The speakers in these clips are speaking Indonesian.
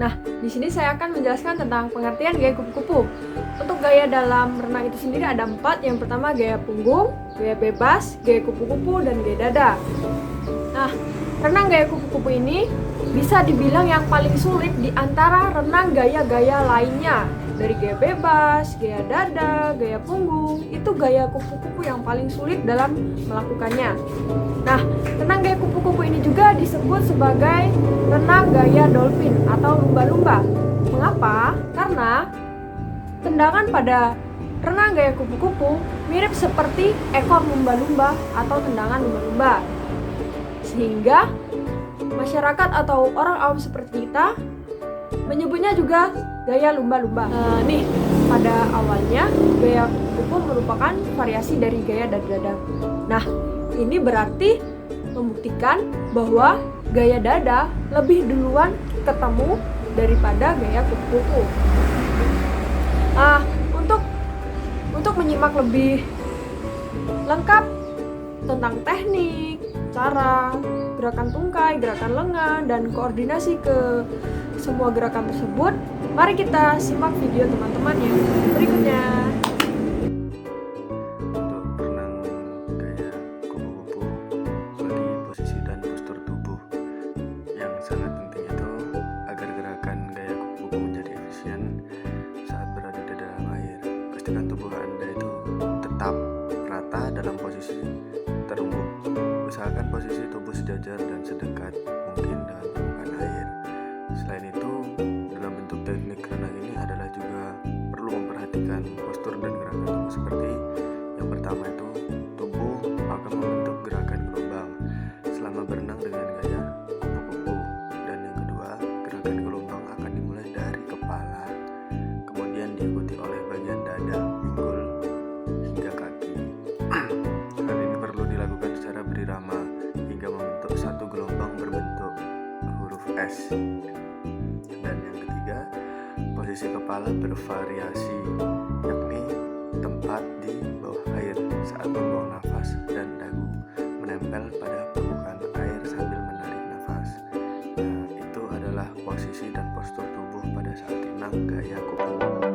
Nah, di sini saya akan menjelaskan tentang pengertian gaya kupu-kupu. Untuk gaya dalam renang itu sendiri ada 4. Yang pertama gaya punggung, gaya bebas, gaya kupu-kupu, dan gaya dada. Nah, renang gaya kupu-kupu ini bisa dibilang yang paling sulit di antara renang gaya-gaya lainnya. Dari gaya bebas, gaya dada, gaya punggung, itu gaya kupu-kupu yang paling sulit dalam melakukannya. Nah, renang gaya kupu-kupu ini juga disebut sebagai renang gaya dolphin atau lumba-lumba. Mengapa? Karena tendangan pada renang gaya kupu-kupu mirip seperti ekor lumba-lumba atau tendangan lumba-lumba. Sehingga masyarakat atau orang awam seperti kita menyebutnya juga gaya lumba-lumba. Nih, pada awalnya gaya kupu-kupu merupakan variasi dari gaya dada. Nah, ini berarti membuktikan bahwa gaya dada lebih duluan ketemu daripada gaya kupu-kupu. Untuk menyimak lebih lengkap tentang teknik, cara, gerakan tungkai, gerakan lengan, dan koordinasi ke semua gerakan tersebut, mari kita simak video teman-teman yang berikutnya. Untuk berenang gaya kupu-kupu bagi posisi dan postur tubuh yang sangat penting itu agar gerakan gaya kupu-kupu menjadi efisien saat berada di dalam air. Pastikan tubuh Anda itu tetap rata dalam posisi terungkup. Usahakan posisi tubuh sejajar dan sedekat mungkin dengan permukaan air. Selain itu, dalam bentuk teknik renang ini adalah juga perlu memperhatikan postur dan gerakan tubuh seperti yang pertama itu tubuh akan membentuk gerakan gelombang selama berenang dengan gaya kupu-kupu, dan yang kedua gerakan gelombang akan dimulai dari kepala, kemudian diikuti oleh bagian dada, pinggul, hingga kaki. Hal ini perlu dilakukan secara berirama hingga membentuk satu gelombang berbentuk huruf S. Dan yang ketiga, posisi kepala bervariasi, yakni tempat di bawah air saat membuang nafas dan dagu menempel pada permukaan air sambil menarik nafas. Nah, itu adalah posisi dan postur tubuh pada saat renang gaya kupu-kupu.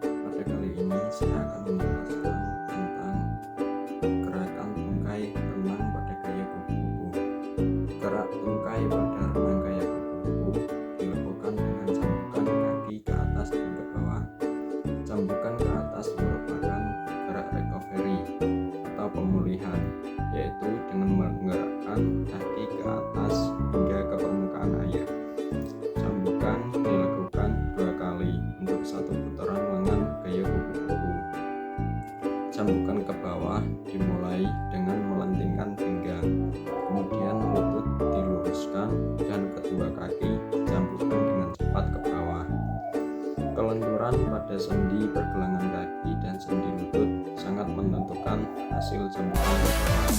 Pada kali ini saya akan menjelaskan tentang gerakan tungkai renang pada gaya kupu-kupu. Gerak tungkai pada renang gaya kupu-kupu dilakukan dengan cambukan kaki ke atas dan ke bawah. Cambukan ke atas merupakan gerak recovery atau pemulihan, yaitu dengan menggerakkan kaki ke atas hingga ke permukaan air. Cambukan dilakukan 2 kali untuk satu putaran lengan gaya kupu-kupu. Cambukan ke bawah dimulai dengan melentingkan pinggang, kemudian lutut diluruskan dan kedua kaki dicambukkan dengan cepat ke bawah. Kelenturan pada sendi pergelangan kaki dan sendi lutut sangat menentukan hasil cambukan ke bawah.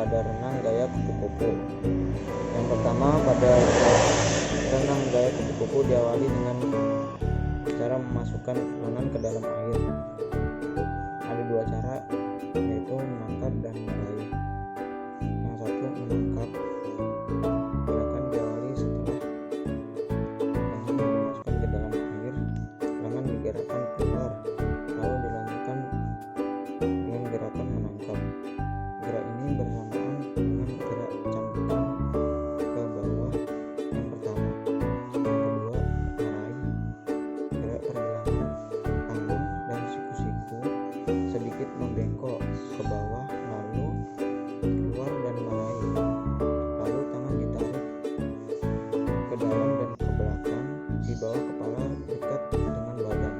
pada renang gaya kupu-kupu. Yang pertama, pada renang gaya kupu-kupu diawali dengan cara memasukkan lengan ke dalam air. Ada dua cara, yaitu menangkap dan meraih. Yang satu, menangkap. Gerakan diawali setelah lengan dimasukkan ke dalam air, lengan digerakkan keluar, lalu dilanjutkan dengan gerakan menangkap. Gerak ini bersamaan dengan gerak cambukan ke bawah yang pertama. Yang kedua, meraih. Gerak pergelangan tangan dan siku-siku sedikit membengkok ke bawah lalu keluar dan meraih. Lalu tangan ditarik ke dalam dan ke belakang di bawah kepala dekat dengan badan.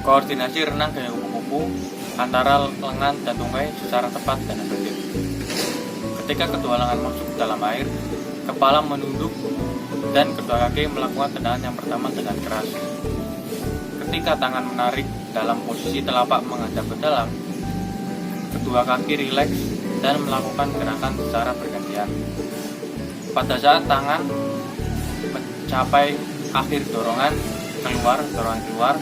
Koordinasi renang gaya kupu-kupu antara lengan dan tungkai secara tepat dan efektif. Ketika kedua lengan masuk ke dalam air, kepala menunduk dan kedua kaki melakukan tendangan yang pertama dengan keras. Ketika tangan menarik dalam posisi telapak menghadap ke dalam, kedua kaki rileks dan melakukan gerakan secara bergantian. Pada saat tangan mencapai akhir dorongan keluar,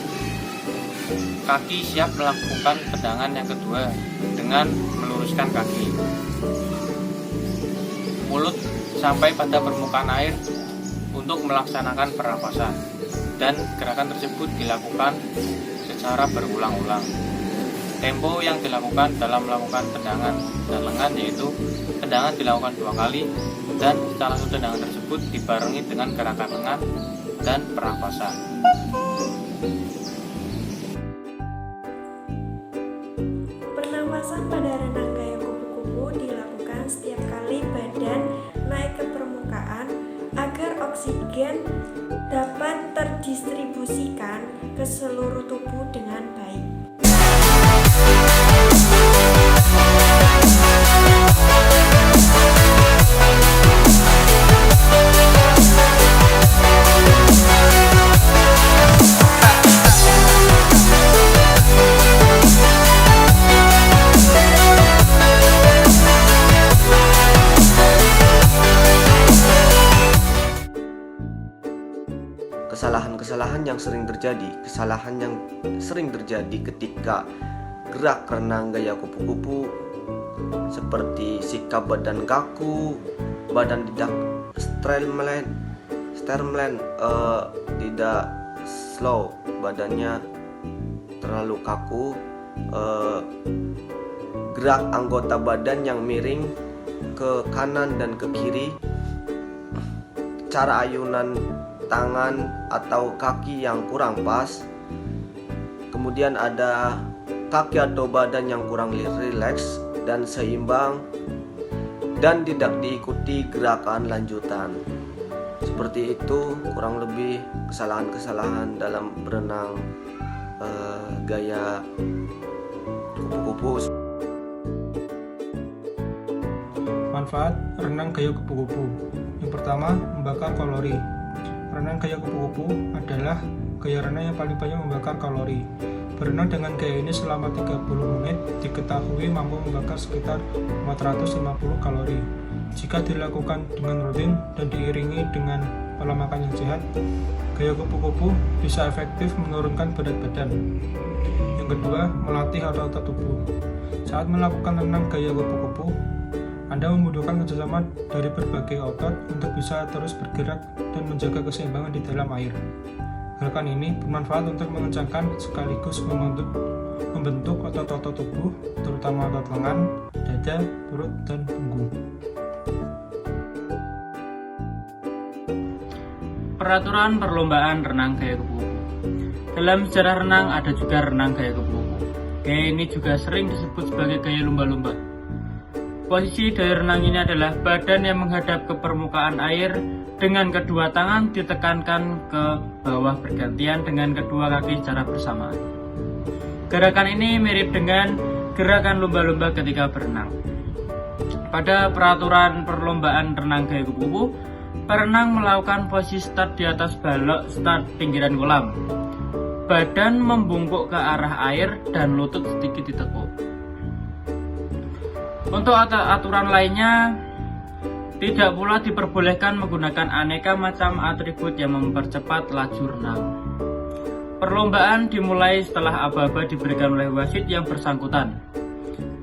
kaki siap melakukan tendangan yang kedua dengan meluruskan kaki. Mulut sampai pada permukaan air untuk melaksanakan pernapasan, dan gerakan tersebut dilakukan secara berulang-ulang. Tempo yang dilakukan dalam melakukan tendangan dan lengan yaitu tendangan dilakukan 2 kali, dan salah satu tendangan tersebut dibarengi dengan gerakan lengan dan pernapasan. Pernapasan pada renang gaya kupu-kupu dilakukan setiap kali badan naik ke permukaan agar oksigen dapat terdistribusikan ke seluruh tubuh dengan baik. Kesalahan yang sering terjadi ketika gerak renang gaya kupu-kupu seperti sikap badan kaku, badan tidak streamline, tidak slow, badannya terlalu kaku, gerak anggota badan yang miring ke kanan dan ke kiri, cara ayunan tangan atau kaki yang kurang pas, kemudian ada kaki atau badan yang kurang rileks dan seimbang, dan tidak diikuti gerakan lanjutan. Seperti itu kurang lebih kesalahan-kesalahan dalam berenang gaya kupu-kupu. Manfaat renang gaya kupu-kupu. Yang pertama, membakar kalori. Renang gaya kupu-kupu adalah gaya renang yang paling banyak membakar kalori. Berenang dengan gaya ini selama 30 menit diketahui mampu membakar sekitar 450 kalori. Jika dilakukan dengan rutin dan diiringi dengan pola makan yang sehat, gaya kupu-kupu bisa efektif menurunkan berat badan. Yang kedua, melatih otot tubuh. Saat melakukan renang gaya kupu-kupu, Anda membutuhkan kerjasama dari berbagai otot untuk bisa terus bergerak dan menjaga keseimbangan di dalam air. Gerakan ini bermanfaat untuk mengencangkan sekaligus membentuk otot-otot tubuh, terutama otot lengan, dada, perut, dan punggung. Peraturan perlombaan renang gaya kupu-kupu. Dalam sejarah renang ada juga renang gaya kupu-kupu. Gaya ini juga sering disebut sebagai gaya lumba-lumba. Posisi dari renang ini adalah badan yang menghadap ke permukaan air dengan kedua tangan ditekankan ke bawah bergantian dengan kedua kaki secara bersamaan. Gerakan ini mirip dengan gerakan lumba-lumba ketika berenang. Pada peraturan perlombaan renang gaya kupu-kupu, perenang melakukan posisi start di atas balok start pinggiran kolam. Badan membungkuk ke arah air dan lutut sedikit ditekuk. Untuk aturan lainnya, tidak pula diperbolehkan menggunakan aneka macam atribut yang mempercepat laju renang. Perlombaan dimulai setelah aba-aba diberikan oleh wasit yang bersangkutan.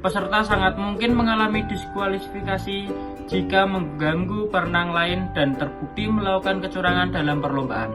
Peserta sangat mungkin mengalami diskualifikasi jika mengganggu perenang lain dan terbukti melakukan kecurangan dalam perlombaan.